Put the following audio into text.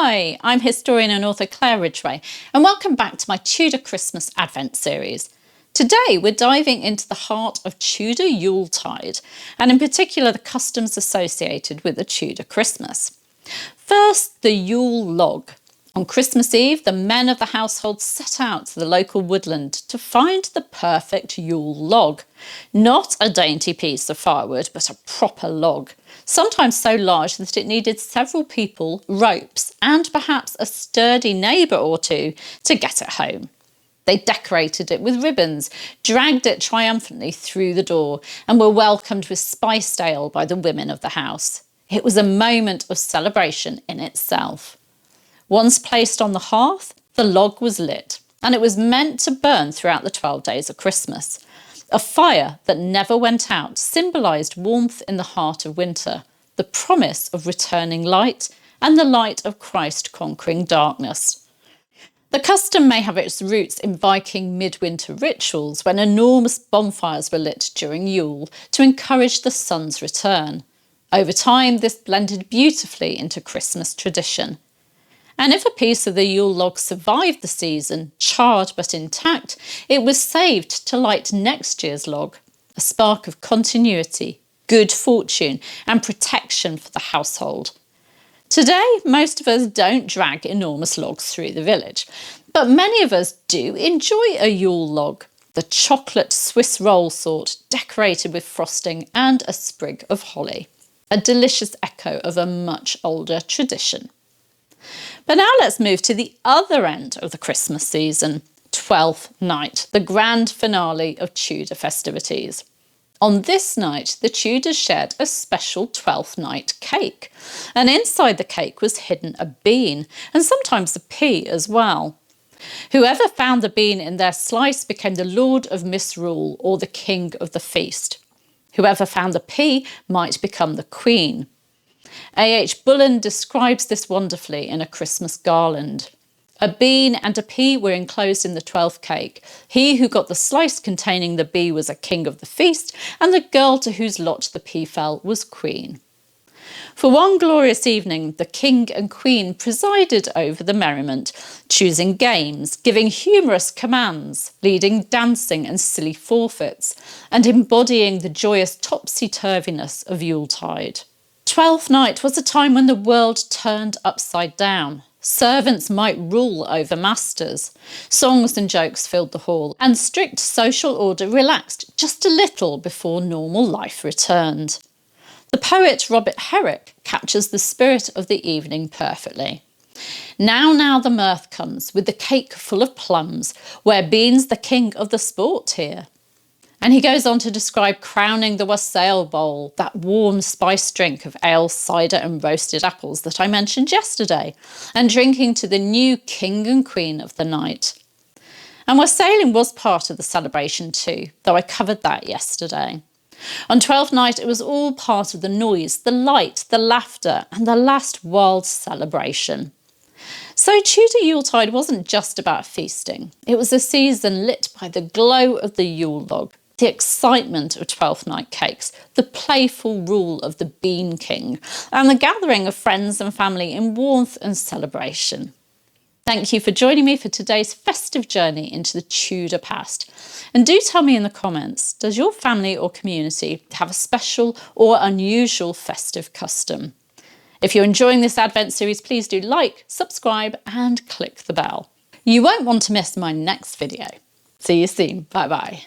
Hi, I'm historian and author Claire Ridgway, and welcome back to my Tudor Christmas Advent series. Today we're diving into the heart of Tudor Yuletide, and in particular the customs associated with the Tudor Christmas. First, the Yule log. On Christmas Eve, the men of the household set out to the local woodland to find the perfect Yule log. Not a dainty piece of firewood, but a proper log, sometimes so large that it needed several people, ropes, and perhaps a sturdy neighbour or two to get it home. They decorated it with ribbons, dragged it triumphantly through the door, and were welcomed with spiced ale by the women of the house. It was a moment of celebration in itself. Once placed on the hearth, the log was lit, and it was meant to burn throughout the 12 days of Christmas. A fire that never went out symbolised warmth in the heart of winter, the promise of returning light, and the light of Christ conquering darkness. The custom may have its roots in Viking midwinter rituals when enormous bonfires were lit during Yule to encourage the sun's return. Over time, this blended beautifully into Christmas tradition. And if a piece of the Yule log survived the season, charred but intact, it was saved to light next year's log, a spark of continuity, good fortune, and protection for the household. Today, most of us don't drag enormous logs through the village, but many of us do enjoy a Yule log, the chocolate Swiss roll sort, decorated with frosting and a sprig of holly, a delicious echo of a much older tradition. But now let's move to the other end of the Christmas season, Twelfth Night, the grand finale of Tudor festivities. On this night, the Tudors shared a special Twelfth Night cake, and inside the cake was hidden a bean, and sometimes a pea as well. Whoever found the bean in their slice became the Lord of Misrule, or the King of the feast. Whoever found the pea might become the Queen. A.H. Bullen describes this wonderfully in A Christmas Garland. A bean and a pea were enclosed in the 12th cake. He who got the slice containing the bee was a king of the feast, and the girl to whose lot the pea fell was queen. For one glorious evening, the king and queen presided over the merriment, choosing games, giving humorous commands, leading dancing and silly forfeits, and embodying the joyous topsy-turviness of Yuletide. Twelfth Night was a time when the world turned upside down. Servants might rule over masters. Songs and jokes filled the hall, and strict social order relaxed just a little before normal life returned. The poet Robert Herrick captures the spirit of the evening perfectly. Now the mirth comes, with the cake full of plums, where beans the king of the sport here. And he goes on to describe crowning the wassail bowl, that warm spiced drink of ale, cider and roasted apples that I mentioned yesterday, and drinking to the new king and queen of the night. And wassailing was part of the celebration too, though I covered that yesterday. On Twelfth Night, it was all part of the noise, the light, the laughter, and the last wild celebration. So Tudor Yuletide wasn't just about feasting. It was a season lit by the glow of the Yule log, the excitement of Twelfth Night cakes, the playful rule of the Bean King, and the gathering of friends and family in warmth and celebration. Thank you for joining me for today's festive journey into the Tudor past. And do tell me in the comments, does your family or community have a special or unusual festive custom? If you're enjoying this Advent series, please do like, subscribe and click the bell. You won't want to miss my next video. See you soon. Bye bye.